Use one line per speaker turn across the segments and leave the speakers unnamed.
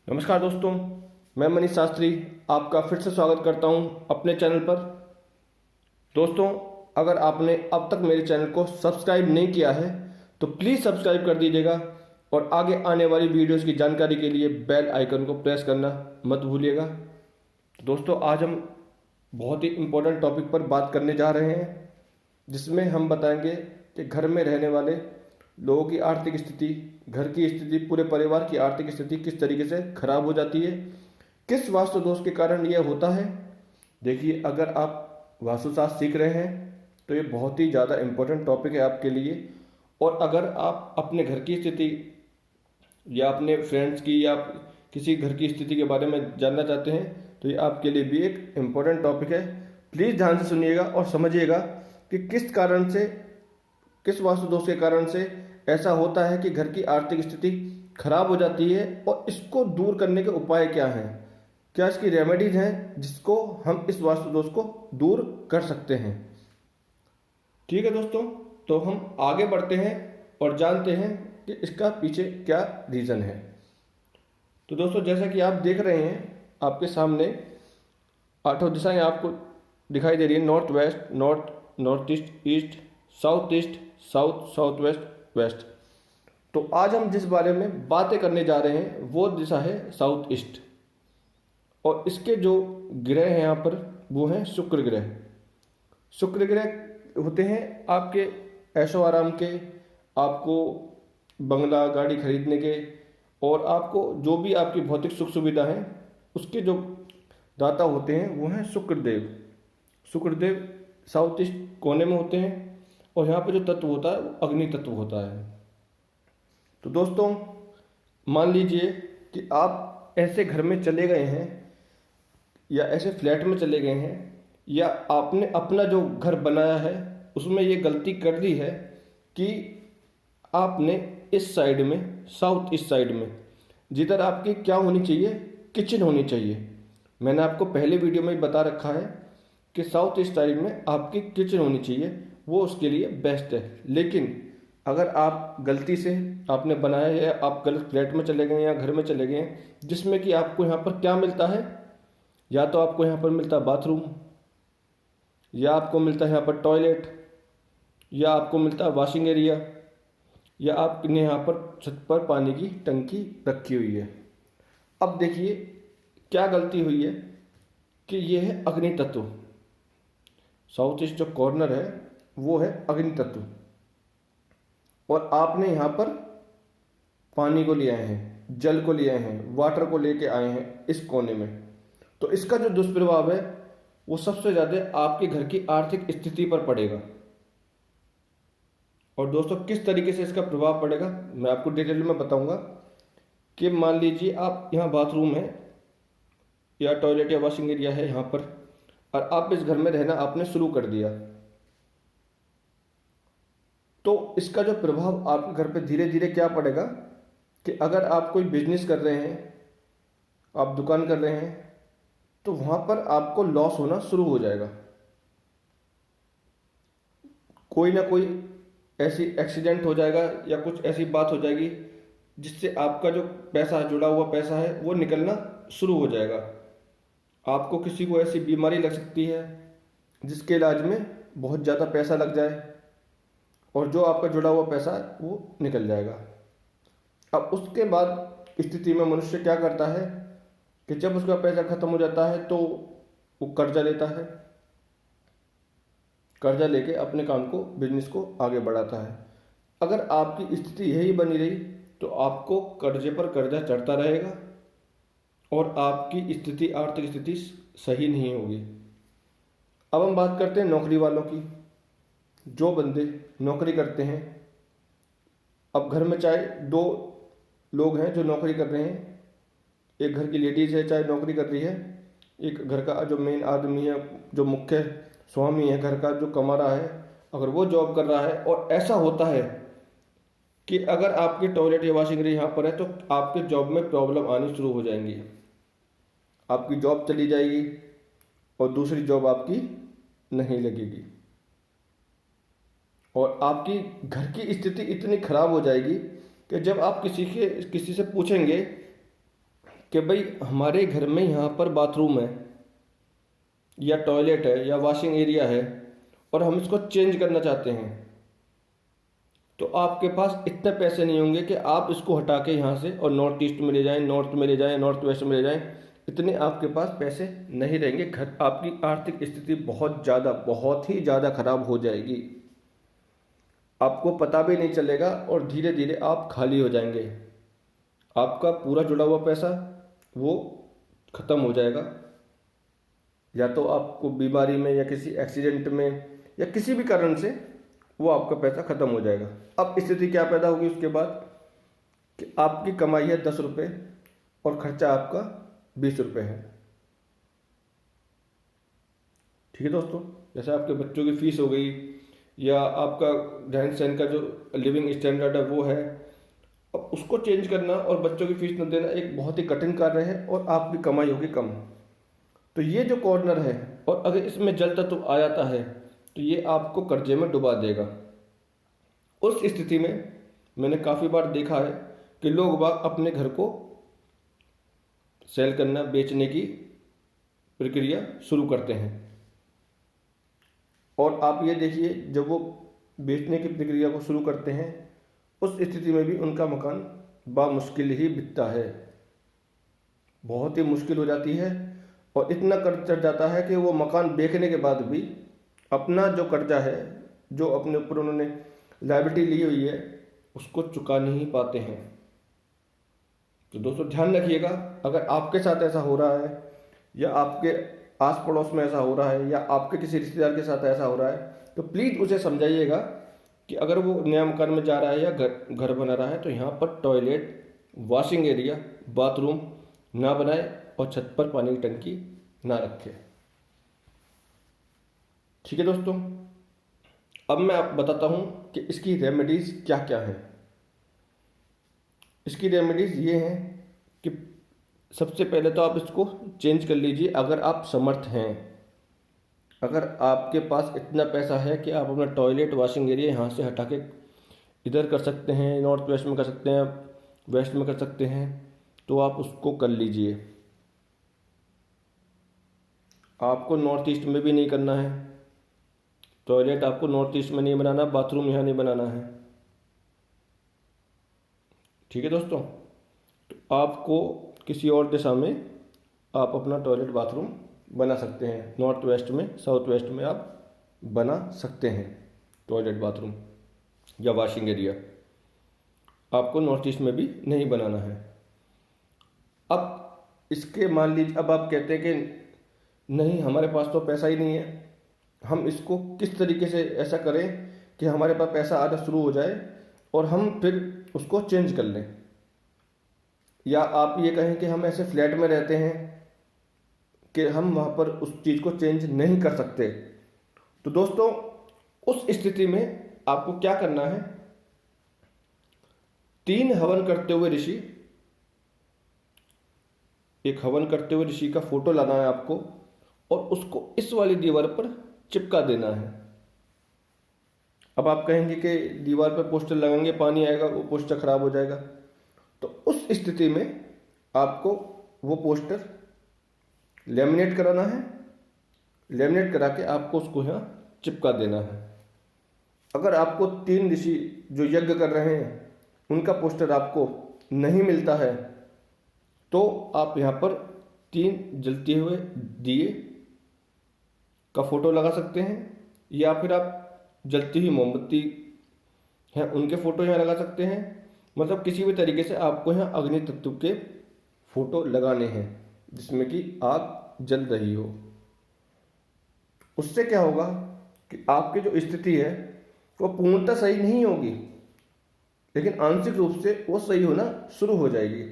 नमस्कार दोस्तों, मैं मनीष शास्त्री आपका फिर से स्वागत करता हूं अपने चैनल पर। दोस्तों, अगर आपने अब तक मेरे चैनल को सब्सक्राइब नहीं किया है तो प्लीज़ सब्सक्राइब कर दीजिएगा और आगे आने वाली वीडियोस की जानकारी के लिए बेल आइकन को प्रेस करना मत भूलिएगा। दोस्तों, आज हम बहुत ही इम्पोर्टेंट टॉपिक पर बात करने जा रहे हैं, जिसमें हम बताएंगे कि घर में रहने वाले लोगों की आर्थिक स्थिति, घर की स्थिति, पूरे परिवार की आर्थिक स्थिति किस तरीके से खराब हो जाती है, किस वास्तु दोष के कारण यह होता है। देखिए, अगर आप वास्तुशास्त्र सीख रहे हैं तो ये बहुत ही ज़्यादा इम्पोर्टेंट टॉपिक है आपके लिए। और अगर आप अपने घर की स्थिति या अपने फ्रेंड्स की या किसी घर की स्थिति के बारे में जानना चाहते हैं तो ये आपके लिए भी एक इम्पोर्टेंट टॉपिक है। प्लीज़ ध्यान से सुनिएगा और समझिएगा कि किस कारण से, किस वास्तु दोष के कारण से ऐसा होता है कि घर की आर्थिक स्थिति खराब हो जाती है और इसको दूर करने के उपाय क्या हैं, क्या इसकी रेमेडीज हैं जिसको हम इस वास्तु दोष को दूर कर सकते हैं। ठीक है दोस्तों, तो हम आगे बढ़ते हैं और जानते हैं कि इसका पीछे क्या रीज़न है। तो दोस्तों, जैसा कि आप देख रहे हैं आपके सामने आठों दिशाएं आपको दिखाई दे रही है। North west, north, north east, east, south east, south, south west, west. तो आज हम जिस बारे में बातें करने जा रहे हैं वो दिशा है साउथ ईस्ट। और इसके जो ग्रह हैं यहाँ पर वो हैं शुक्र ग्रह। शुक्र ग्रह होते हैं आपके ऐशो आराम के, आपको बंगला गाड़ी खरीदने के, और आपको जो भी आपकी भौतिक सुख सुविधा है उसके जो दाता होते हैं वो हैं शुक्रदेव। शुक्रदेव साउथ ईस्ट कोने में होते हैं और यहाँ पे जो तत्व होता है वो अग्नि तत्व होता है। तो दोस्तों, मान लीजिए कि आप ऐसे घर में चले गए हैं या ऐसे फ्लैट में चले गए हैं या आपने अपना जो घर बनाया है उसमें ये गलती कर दी है कि आपने इस साइड में, साउथ ईस्ट साइड में, जिधर आपकी क्या होनी चाहिए, किचन होनी चाहिए। मैंने आपको पहले वीडियो में बता रखा है कि साउथ ईस्ट साइड में आपकी किचन होनी चाहिए, वो उसके लिए बेस्ट है। लेकिन अगर आप गलती से आपने बनाया है, आप गलत फ्लैट में चले गए या घर में चले गए जिसमें कि आपको यहाँ पर क्या मिलता है, या तो आपको यहाँ पर मिलता है बाथरूम, या आपको मिलता है यहाँ पर टॉयलेट, या आपको मिलता है वॉशिंग एरिया, या आपने यहाँ पर छत पर पानी की टंकी रखी हुई है। अब देखिए क्या गलती हुई है कि यह है अग्नि तत्व। साउथ ईस्ट जो कॉर्नर है वो है अग्नि तत्व, और आपने यहाँ पर पानी को ले आए हैं, जल को ले आए हैं, वाटर को लेके आए हैं इस कोने में। तो इसका जो दुष्प्रभाव है वो सबसे ज़्यादा आपके घर की आर्थिक स्थिति पर पड़ेगा। और दोस्तों, किस तरीके से इसका प्रभाव पड़ेगा मैं आपको डिटेल में बताऊंगा। कि मान लीजिए आप यहाँ बाथरूम है या टॉयलेट या वॉशिंग एरिया है यहाँ पर, और आप इस घर में रहना आपने शुरू कर दिया, तो इसका जो प्रभाव आपके घर पे धीरे धीरे क्या पड़ेगा कि अगर आप कोई बिजनेस कर रहे हैं, आप दुकान कर रहे हैं, तो वहाँ पर आपको लॉस होना शुरू हो जाएगा। कोई ना कोई ऐसी एक्सीडेंट हो जाएगा या कुछ ऐसी बात हो जाएगी जिससे आपका जो पैसा, जुड़ा हुआ पैसा है, वो निकलना शुरू हो जाएगा। आपको किसी को ऐसी बीमारी लग सकती है जिसके इलाज में बहुत ज़्यादा पैसा लग जाए और जो आपका जुड़ा हुआ पैसा है वो निकल जाएगा। अब उसके बाद स्थिति में मनुष्य क्या करता है कि जब उसका पैसा खत्म हो जाता है तो वो कर्जा लेता है, कर्जा लेके अपने काम को, बिजनेस को आगे बढ़ाता है। अगर आपकी स्थिति यही बनी रही तो आपको कर्जे पर कर्जा चढ़ता रहेगा और आपकी स्थिति, आर्थिक स्थिति सही नहीं होगी। अब हम बात करते हैं नौकरी वालों की। जो बंदे नौकरी करते हैं, अब घर में चाहे दो लोग हैं जो नौकरी कर रहे हैं, एक घर की लेडीज़ है चाहे नौकरी कर रही है, एक घर का जो मेन आदमी है, जो मुख्य स्वामी है घर का, जो कमा रहा है, अगर वो जॉब कर रहा है, और ऐसा होता है कि अगर आपके टॉयलेट या वॉशिंग एरिया यहाँ पर है तो आपके जॉब में प्रॉब्लम आनी शुरू हो जाएंगी। आपकी जॉब चली जाएगी और दूसरी जॉब आपकी नहीं लगेगी, और आपकी घर की स्थिति इतनी खराब हो जाएगी कि जब आप किसी से पूछेंगे कि भाई हमारे घर में यहाँ पर बाथरूम है या टॉयलेट है या वॉशिंग एरिया है और हम इसको चेंज करना चाहते हैं, तो आपके पास इतने पैसे नहीं होंगे कि आप इसको हटा के यहाँ से और नॉर्थ ईस्ट में ले जाएं, नॉर्थ में ले जाएं, नॉर्थ वेस्ट में ले जाएं। इतने आपके पास पैसे नहीं रहेंगे। घर आपकी आर्थिक स्थिति बहुत ही ज़्यादा खराब हो जाएगी। आपको पता भी नहीं चलेगा और धीरे धीरे आप खाली हो जाएंगे। आपका पूरा जुड़ा हुआ पैसा वो ख़त्म हो जाएगा, या तो आपको बीमारी में या किसी एक्सीडेंट में या किसी भी कारण से वो आपका पैसा ख़त्म हो जाएगा। अब स्थिति क्या पैदा होगी उसके बाद कि आपकी कमाई है 10 रुपये और खर्चा आपका 20 रुपये है। ठीक है दोस्तों, जैसे आपके बच्चों की फीस हो गई या आपका रहन सहन का जो लिविंग स्टैंडर्ड है वो है, अब उसको चेंज करना और बच्चों की फीस न देना एक बहुत ही कठिन कार्य है और आपकी कमाई होगी कम। तो ये जो कॉर्नर है, और अगर इसमें जल तत्व आ जाता है तो ये आपको कर्जे में डुबा देगा। उस स्थिति में मैंने काफ़ी बार देखा है कि लोग बाग अपने घर को सेल करना, बेचने की प्रक्रिया शुरू करते हैं। और आप ये देखिए, जब वो बेचने की प्रक्रिया को शुरू करते हैं उस स्थिति में भी उनका मकान बामुश्किल ही बिकता है, बहुत ही मुश्किल हो जाती है। और इतना कर्ज चढ़ जाता है कि वो मकान बेचने के बाद भी अपना जो कर्जा है, जो अपने ऊपर उन्होंने लायबिलिटी ली हुई है, उसको चुका नहीं पाते हैं। तो दोस्तों ध्यान रखिएगा, अगर आपके साथ ऐसा हो रहा है या आपके आस पड़ोस में ऐसा हो रहा है या आपके किसी रिश्तेदार के साथ ऐसा हो रहा है, तो प्लीज़ उसे समझाइएगा कि अगर वो नया मकान में जा रहा है या घर बना रहा है तो यहाँ पर टॉयलेट, वॉशिंग एरिया, बाथरूम ना बनाए और छत पर पानी की टंकी ना रखे। ठीक है दोस्तों, अब मैं आप बताता हूँ कि इसकी रेमेडीज़ क्या क्या हैं। इसकी रेमेडीज़ ये हैं कि सबसे पहले तो आप इसको चेंज कर लीजिए अगर आप समर्थ हैं। अगर आपके पास इतना पैसा है कि आप अपना टॉयलेट, वॉशिंग एरिया यहाँ से हटा के इधर कर सकते हैं, नॉर्थ वेस्ट में कर सकते हैं, वेस्ट में कर सकते हैं, तो आप उसको कर लीजिए। आपको नॉर्थ ईस्ट में भी नहीं करना है, टॉयलेट आपको नॉर्थ ईस्ट में नहीं बनाना, बाथरूम यहाँ नहीं बनाना है। ठीक है दोस्तों, तो आपको किसी और दिशा में आप अपना टॉयलेट, बाथरूम बना सकते हैं। नॉर्थ वेस्ट में, साउथ वेस्ट में आप बना सकते हैं टॉयलेट, बाथरूम या वॉशिंग एरिया। आपको नॉर्थ ईस्ट में भी नहीं बनाना है। अब इसके मान लीजिए, अब आप कहते हैं कि नहीं हमारे पास तो पैसा ही नहीं है, हम इसको किस तरीके से ऐसा करें कि हमारे पास पैसा आना शुरू हो जाए और हम फिर उसको चेंज कर लें। या आप ये कहें कि हम ऐसे फ्लैट में रहते हैं कि हम वहाँ पर उस चीज़ को चेंज नहीं कर सकते। तो दोस्तों उस स्थिति में आपको क्या करना है, 3 हवन करते हुए ऋषि, एक हवन करते हुए ऋषि का फोटो लाना है आपको और उसको इस वाली दीवार पर चिपका देना है। अब आप कहेंगे कि दीवार पर पोस्टर लगाएंगे पानी आएगा, वो पोस्टर खराब हो जाएगा। तो उस स्थिति में आपको वो पोस्टर लेमिनेट कराना है, लेमिनेट करा के आपको उसको यहाँ चिपका देना है। अगर आपको 3 ऋषि जो यज्ञ कर रहे हैं उनका पोस्टर आपको नहीं मिलता है तो आप यहाँ पर 3 जलते हुए दिए का फोटो लगा सकते हैं, या फिर आप जलती हुई मोमबत्ती हैं उनके फोटो यहाँ लगा सकते हैं। मतलब किसी भी तरीके से आपको यहाँ अग्नि तत्व के फोटो लगाने हैं जिसमें कि आग जल रही हो। उससे क्या होगा कि आपकी जो स्थिति है वो पूर्णतः सही नहीं होगी, लेकिन आंशिक रूप से वो सही होना शुरू हो जाएगी।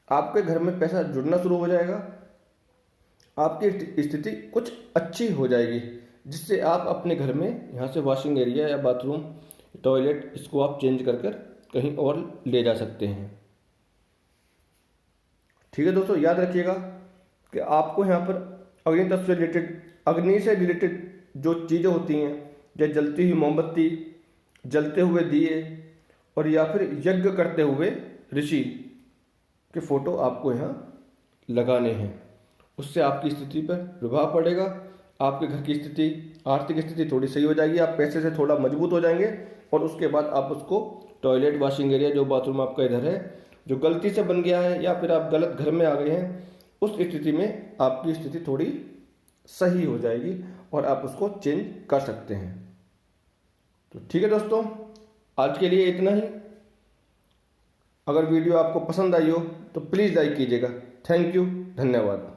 आपके घर में पैसा जुड़ना शुरू हो जाएगा, आपकी स्थिति कुछ अच्छी हो जाएगी, जिससे आप अपने घर में यहाँ से वॉशिंग एरिया या बाथरूम, टॉयलेट, इसको आप चेंज कर कर कहीं और ले जा सकते हैं। ठीक है दोस्तों, याद रखिएगा कि आपको यहाँ पर अग्नि तत्व से रिलेटेड, अग्नि से रिलेटेड जो चीज़ें होती हैं, जैसे जलती हुई मोमबत्ती, जलते हुए दिए और या फिर यज्ञ करते हुए ऋषि के फोटो आपको यहाँ लगाने हैं। उससे आपकी स्थिति पर प्रभाव पड़ेगा, आपके घर की स्थिति, आर्थिक स्थिति थोड़ी सही हो जाएगी, आप पैसे से थोड़ा मजबूत हो जाएंगे। और उसके बाद आप उसको टॉयलेट, वॉशिंग एरिया, जो बाथरूम आपका इधर है, जो गलती से बन गया है या फिर आप गलत घर में आ गए हैं, उस स्थिति में आपकी स्थिति थोड़ी सही हो जाएगी और आप उसको चेंज कर सकते हैं। तो ठीक है दोस्तों, आज के लिए इतना ही। अगर वीडियो आपको पसंद आई हो तो प्लीज़ लाइक कीजिएगा। थैंक यू, धन्यवाद।